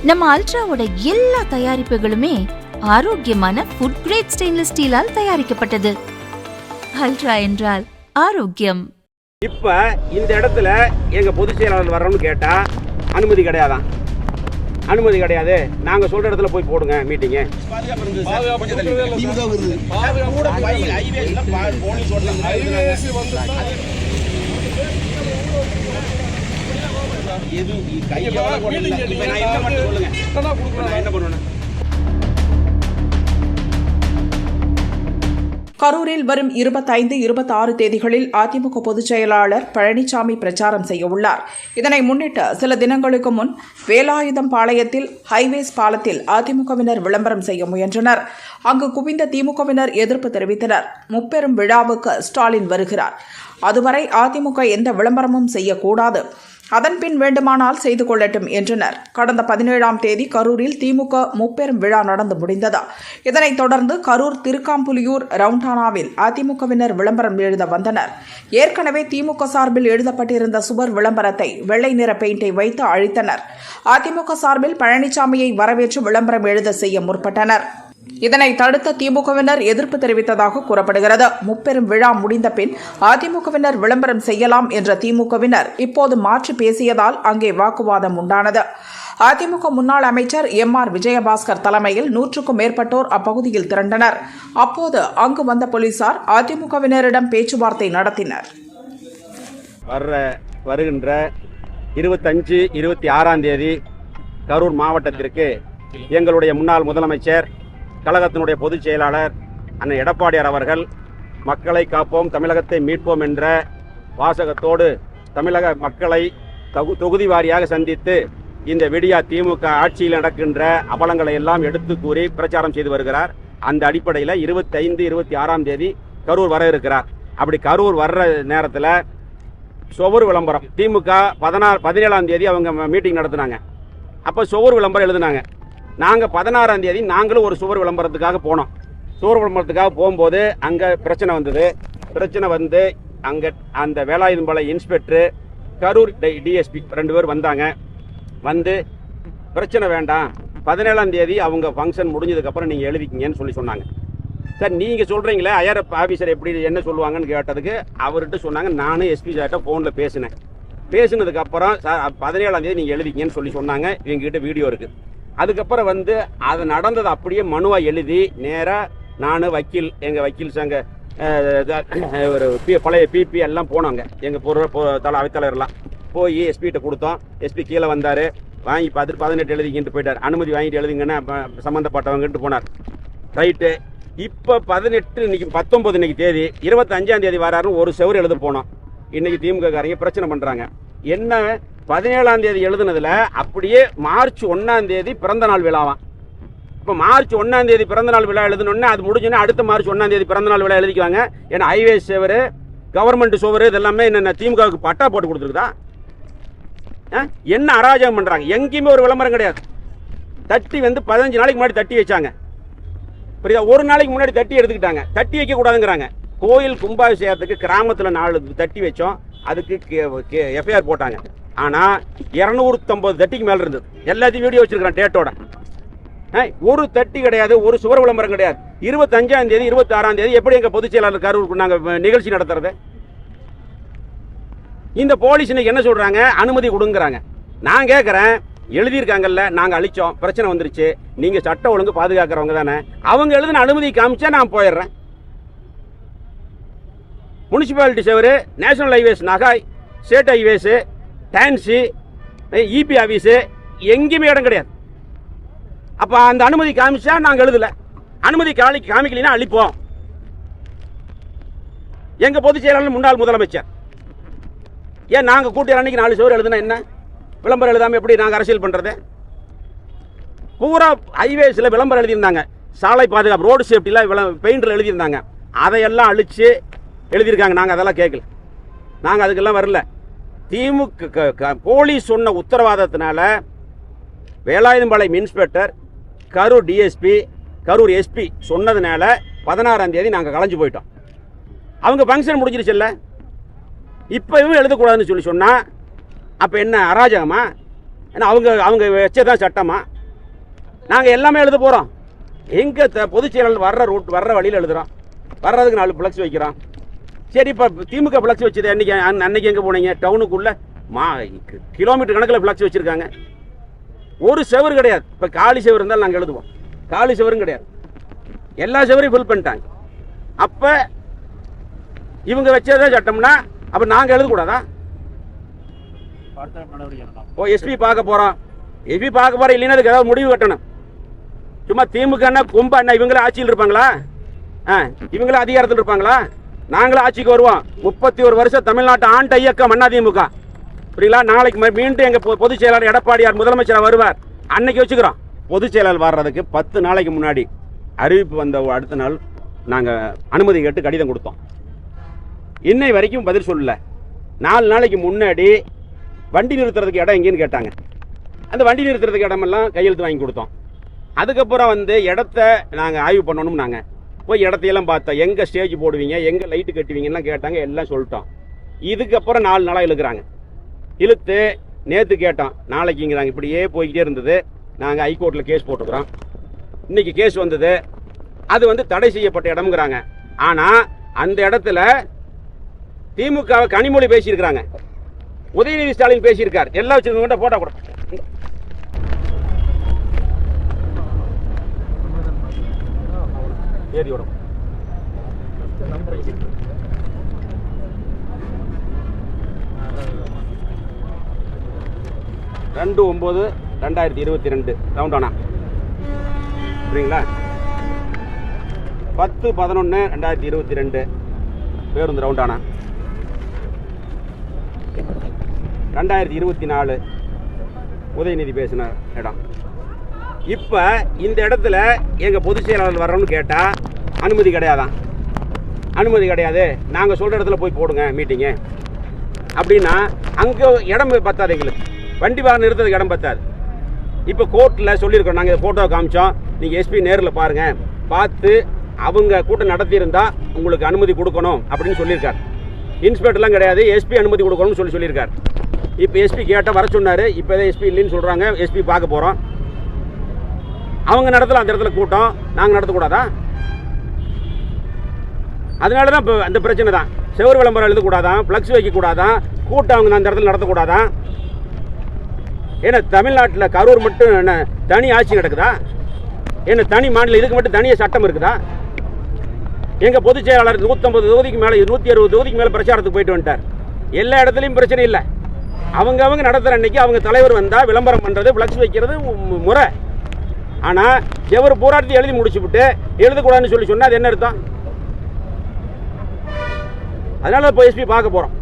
நம்ம அல்ட்ராவோட எல்லா தயாரிப்புகளுமே ஆரோக்கியமான ஃபுட் கிரேட் ஸ்டெயின்லெஸ் ஸ்டீலால் தயாரிக்கப்பட்டது. அல்ட்ரா என்றால் ஆரோக்கியம். இப்ப இந்த இடத்துல எங்க பொதுச் செயலாளர் வரணும்னு கேட்டா அனுமதி கிடையாதான். அனுமதி கிடையாது. நாங்க சொல்ற இடத்துல போய் போடுங்க மீட்டிங். கரூரில் வரும் 25, 26 தேதிகளில் அதிமுக பொதுச் செயலாளர் பழனிசாமி பிரச்சாரம் செய்ய உள்ளார். இதனை முன்னிட்டு சில தினங்களுக்கு முன் வேலாயுதம் பாளையத்தில் ஹைவேஸ் பாலத்தில் அதிமுகவினர் விளம்பரம் செய்ய முயன்றனர். அங்கு குவிந்த திமுகவினர் எதிர்ப்பு தெரிவித்தனர். முப்பெரும் விழாவுக்கு ஸ்டாலின் வருகிறார், அதுவரை அதிமுக எந்த விளம்பரமும் செய்யக்கூடாது, அதன்பின் வேண்டுமானால் செய்து கொள்ளட்டும் என்றனர். கடந்த 17ஆம் தேதி கரூரில் திமுக முப்பெரும் விழா நடந்து முடிந்தது. இதனைத் தொடர்ந்து கரூர் திருக்காம்புலியூர் ரவுண்டானாவில் அதிமுகவினர் விளம்பரம் எழுத வந்தனர். ஏற்கனவே திமுக சார்பில் எழுதப்பட்டிருந்த சுவர் விளம்பரத்தை வெள்ளை நிற பெயிண்டை வைத்து அழித்தனர். அதிமுக சார்பில் பழனிசாமியை வரவேற்று விளம்பரம் எழுத செய்ய முற்பட்டனர். இதனை தடுத்த திமுகவினர் எதிர்ப்பு தெரிவித்ததாக கூறப்படுகிறது. முப்பெரும் விழா முடிந்த பின் அதிமுகவினர் விளம்பரம் செய்யலாம் என்ற திமுகவினர் இப்போது மாற்றி பேசியதால் அங்கே வாக்குவாதம் உண்டானது. அதிமுக முன்னாள் அமைச்சர் MR விஜயபாஸ்கர் தலைமையில் 100க்கும் மேற்பட்டோர் அப்பகுதியில் திரண்டனர். அப்போது அங்கு வந்த போலீசார் அதிமுகவினரிடம் பேச்சுவார்த்தை நடத்தினர். வருகின்ற 25, 26ஆம் தேதி கரூர் மாவட்டத்திற்கு எங்களுடைய முன்னாள் முதலமைச்சர் கழகத்தினுடைய பொதுச் செயலாளர் அண்ணன் எடப்பாடியார் அவர்கள் மக்களை காப்போம், தமிழகத்தை மீட்போம் என்ற வாசகத்தோடு தமிழக மக்களை தொகுதி வாரியாக சந்தித்து இந்த விடியா திமுக ஆட்சியில் நடக்கின்ற அவலங்களை எல்லாம் எடுத்து கூறி பிரச்சாரம் செய்து வருகிறார். அந்த அடிப்படையில் 25, 26ஆம் தேதி கரூர் வர இருக்கிறார். அப்படி கரூர் வர்ற நேரத்தில் சுவர் விளம்பரம் திமுக 17ஆம் தேதி அவங்க மீட்டிங் நடத்தினாங்க. அப்போ சுவர் விளம்பரம் எழுதினாங்க. நாங்கள் 16ஆம் தேதி நாங்களும் ஒரு சுவர் விளம்பரத்துக்காக போனோம். சுவர் விளம்பரத்துக்காக போகும்போது அங்கே பிரச்சனை வந்தது. பிரச்சனை வந்து அங்கே அந்த வேலாயுதம்பாளையம் இன்ஸ்பெக்டர், கரூர் DSP 2 பேர் வந்தாங்க. வந்து பிரச்சனை வேண்டாம், 17ஆம் தேதி அவங்க ஃபங்க்ஷன் முடிஞ்சதுக்கப்புறம் நீங்கள் எழுதிக்கிங்கன்னு சொன்னாங்க. சார் நீங்கள் சொல்கிறீங்களே ஐஆர் ஆஃபீஸர் எப்படி என்ன சொல்லுவாங்கன்னு கேட்டதுக்கு அவர்கிட்ட சொன்னாங்க, நானும் SP சார்கிட்ட ஃபோனில் பேசினேன். பேசினதுக்கப்புறம் சார் 17ஆம் தேதி நீங்கள் எழுதிக்கிங்கன்னு சொன்னாங்க. எங்ககிட்ட வீடியோ இருக்குது. அதுக்கப்புறம் வந்து அது நடந்தது அப்படியே மனுவாக எழுதி நேராக நான் வக்கீல், எங்கள் வக்கீல் சங்க ஒரு பழைய PP எல்லாம் போனாங்க. எங்கள் அவைத்தலைவரெல்லாம் போய் SP கொடுத்தோம். SP கீழே வந்தார், வாங்கி பார்த்துட்டு 18 எழுதிக்கிட்டு போயிட்டார். அனுமதி வாங்கிட்டு எழுதிங்கன்னா சம்மந்தப்பட்டவங்கன்ட்டு போனார். ரைட்டு. இப்போ 18 இன்னைக்கு 19 இன்னைக்கு தேதி 25ஆம் தேதி வராருன்னு ஒரு செவரு எழுத போனோம். இன்னைக்கு திமுக காரங்க பிரச்சனை பண்ணுறாங்க. என்ன 17ஆம் தேதி எழுதுனதுல அப்படியே மார்ச் 1ஆம் தேதி பிறந்த நாள் விழாவான். இப்போ மார்ச் 1ஆம் தேதி பிறந்த நாள் விழா எழுதணுன்னா அது முடிஞ்சோன்னா அடுத்த மார்ச் 1ஆம் தேதி பிறந்த நாள் விழா எழுதிக்குவாங்க. ஏன்னா ஹைவேஸ் சேவர், கவர்மெண்ட் சோவர் இதெல்லாமே என்ன திமுகவுக்கு பட்டா போட்டு கொடுத்துருக்குதா? என்ன அராஜகம் பண்ணுறாங்க? எங்கேயுமே ஒரு விளம்பரம் கிடையாது. தட்டி வந்து 15 நாளைக்கு முன்னாடி தட்டி வச்சாங்க. புரியுதா? ஒரு நாளைக்கு முன்னாடி தட்டி எடுத்துக்கிட்டாங்க. தட்டி வைக்கக்கூடாதுங்கிறாங்க. கோயில் கும்பாபிஷேகத்துக்கு கிராமத்தில் 4 தட்டி வச்சோம். அதுக்கு FIR போட்டாங்க. ஆனால் 250 தட்டிக்கு மேலே இருந்தது. எல்லாத்தையும் வீடியோ வச்சிருக்கிறேன் டேட்டோட. ஒரு தட்டி கிடையாது, ஒரு சுவர் விளம்பரம் கிடையாது. 25ஆம் தேதி 26ஆம் தேதி எப்படி எங்கள் பொதுச் செயலாளர் கரூருக்கு நாங்கள் நிகழ்ச்சி நடத்துறது? இந்த போலீஸ் இன்னைக்கு என்ன சொல்கிறாங்க? அனுமதி கொடுங்கிறாங்க. நான் கேட்குறேன், எழுதியிருக்காங்கல்ல, நாங்கள் அழிச்சோம், பிரச்சனை வந்துருச்சு, நீங்கள் சட்ட ஒழுங்கு பாதுகாக்கிறவங்க தானே, அவங்க எழுதின அனுமதி காமிச்சா நான் போயிடுறேன். Municipality sewer, national highways, NHAI, state highways, டான்ஸு, EP ஆஃபீஸு எங்கேயுமே இடம் கிடையாது. அப்போ அந்த அனுமதி காமிச்சா நாங்கள் எழுதலை, அனுமதி காமிக்கலைன்னா அழிப்போம். எங்கள் பொதுச் செயலாளர் முன்னாள் முதலமைச்சர் ஏன் நாங்கள் கூட்டிய அன்னைக்கு 4 சுவர் எழுதுனா என்ன? விளம்பரம் எழுதாமல் எப்படி நாங்கள் அரசியல் பண்ணுறது? பூரா ஹைவேஸில் விளம்பரம் எழுதியிருந்தாங்க. சாலை பாதுகாப்பு, ரோடு சேஃப்டியில் பெயிண்டில் எழுதியிருந்தாங்க. அதையெல்லாம் அழித்து எழுதியிருக்காங்க. நாங்கள் அதெல்லாம் கேட்கல, நாங்கள் அதுக்கெல்லாம் வரல. திமுக போலீஸ் சொன்ன உத்தரவாதத்தினால Velayuthampalayam inspector, Karur DSP, Karur SP சொன்னதுனால 16ஆம் தேதி நாங்கள் கலைஞ்சு போயிட்டோம். அவங்க ஃபங்க்ஷன் முடிஞ்சிருச்சுல்ல, இப்போவும் எழுதக்கூடாதுன்னு சொன்னால் அப்போ என்ன அராஜகமா? ஏன்னா அவங்க வச்சதான் சட்டமா? நாங்கள் எல்லாமே எழுத போகிறோம். எங்கள் பொதுச் செயலாளர் வர்ற வழியில் எழுதுகிறோம். வர்றதுக்கு 4 ஃப்ளக்ஸ் வைக்கிறோம். சரி, இப்போ திமுக ஃப்ளக்ஸ் வச்சது அன்னைக்கு எங்கே போனீங்க? டவுனுக்குள்ளே கிலோமீட்டர் கணக்கில் ஃப்ளக்ஸ் வச்சுருக்காங்க. ஒரு செவரு கிடையாது. இப்போ காலி செவரு இருந்தாலும் நாங்கள் எழுதுவோம். காலி செவரும் கிடையாது. எல்லா செவரையும் ஃபில் பண்ணிட்டாங்க. அப்போ இவங்க வச்சதே சட்டம்னா அப்போ நாங்கள் எழுதக்கூடாதா? எஸ்பி பார்க்க போகிறோம். எஸ்பி பார்க்க போகிறோம் இல்லைன்னா அதுக்கு ஏதாவது முடிவு கட்டணும். சும்மா திமுக கொம்பா என்ன இவங்களே ஆட்சியில் இருப்பாங்களா? இவங்களே அதிகாரத்தில் இருப்பாங்களா? நாங்களும் ஆட்சிக்கு வருவோம். 31 வருஷம் தமிழ்நாட்டு ஆண்ட இயக்கம் அதிமுக. புரியுங்களா? நாளைக்கு மீண்டும் எங்கள் பொதுச் செயலாளர் எடப்பாடியார் முதலமைச்சராக வருவார். அன்னைக்கு வச்சுக்கிறோம். பொதுச் செயலாளர் வர்றதுக்கு 10 நாளைக்கு முன்னாடி அறிவிப்பு வந்த அடுத்த நாள் நாங்கள் அனுமதி கேட்டு கடிதம் கொடுத்தோம். இன்னை வரைக்கும் பதில் சொல்லல. 4 நாளைக்கு முன்னாடி வண்டி நிறுத்துறதுக்கு இடம் எங்கேன்னு கேட்டாங்க. அந்த வண்டி நிறுத்துறதுக்கு இடமெல்லாம் கையெழுத்து வாங்கி கொடுத்தோம். அதுக்கப்புறம் இடத்த நாங்கள் ஆய்வு பண்ணணும். நாங்கள் போய் இடத்தையெல்லாம் பார்த்தோம். எங்கே ஸ்டேஜ் போடுவீங்க, எங்கே லைட்டு கட்டுவீங்கலாம் கேட்டாங்க. எல்லாம் சொல்லிட்டோம். இதுக்கப்புறம் 4 நாளாக இழுக்கிறாங்க. இழுத்து நேற்று கேட்டோம். நாளைக்குங்கிறாங்க. இப்படியே போய்கிட்டே இருந்தது. நாங்கள் ஹைகோர்ட்டில் கேஸ் போட்டுக்கிறோம். இன்னைக்கு கேஸ் வந்தது. அது தடை செய்யப்பட்ட இடம்ங்கிறாங்க. ஆனால் அந்த இடத்துல திமுக கனிமொழி பேசியிருக்கிறாங்க. உதயநிதி ஸ்டாலின் பேசியிருக்கார். எல்லாம் வச்சிருக்கவங்க போட்டோ கூட ஏரியோட 2/9/2022 ரவுண்டானா சரிங்களா? 10/11/2022 பேருந்து ரவுண்டானா. 2024 உதயநிதி பேசின இடம். இப்போ இந்த இடத்துல எங்கள் பொதுச் செயலாளர் வரணும்னு கேட்டால் அனுமதி கிடையாதான். அனுமதி கிடையாது. நாங்கள் சொல்கிற இடத்துல போய் போடுங்க மீட்டிங்கு அப்படின்னா அங்கே இடம் பத்தாது. எங்களுக்கு வண்டி வாகனம் நிறுத்ததுக்கு இடம் பத்தாது. இப்போ கோர்ட்டில் சொல்லியிருக்கோம். நாங்கள் ஃபோட்டோ காமிச்சோம். நீங்கள் எஸ்பி நேரில் பாருங்கள். பார்த்து அவங்க கூட்டம் நடத்தியிருந்தால் உங்களுக்கு அனுமதி கொடுக்கணும் அப்படின்னு சொல்லியிருக்கார். இன்ஸ்பெக்டர்லாம் கிடையாது. எஸ்பி அனுமதி கொடுக்கணும்னு சொல்லியிருக்கார். இப்போ எஸ்பி கேட்டால் வர சொன்னார். இப்போ எதாவது எஸ்பி இல்லைன்னு சொல்கிறாங்க. எஸ்பி பார்க்க போகிறோம். அவங்க நடத்தலாம். அந்த இடத்துல கூட்டம் நாங்கள் நடத்தக்கூடாதா? அதனால தான் இப்போ அந்த பிரச்சனை தான். செவரு விளம்பரம் எழுதக்கூடாதான், ஃப்ளக்ஸ் வைக்கக்கூடாதான், கூட்டம் அவங்க அந்த இடத்துல நடத்தக்கூடாதான். ஏன்னா தமிழ்நாட்டில் கரூர் மட்டும் என்ன தனி ஆட்சி நடக்குதா? என்ன தனி மாநிலம் இதுக்கு மட்டும் தனியாக சட்டம் இருக்குதா? எங்கள் பொதுச் செயலாளர் 150 தொகுதிக்கு மேலே 160 தொகுதிக்கு மேலே பிரச்சாரத்துக்கு போயிட்டு வந்துட்டார். எல்லா இடத்துலையும் பிரச்சனை இல்லை. அவங்க நடத்துகிற அன்னைக்கு அவங்க தலைவர் வந்தால் விளம்பரம் பண்ணுறது, ஃப்ளக்ஸ் வைக்கிறது முறை. ஆனால் எவர் போராட்டத்தை எழுதி முடிச்சுவிட்டு எழுதக்கூடாதுன்னு சொன்னால் அது என்ன அர்த்தம்? அதனால இப்போ எஸ்பி பார்க்க போகிறோம்.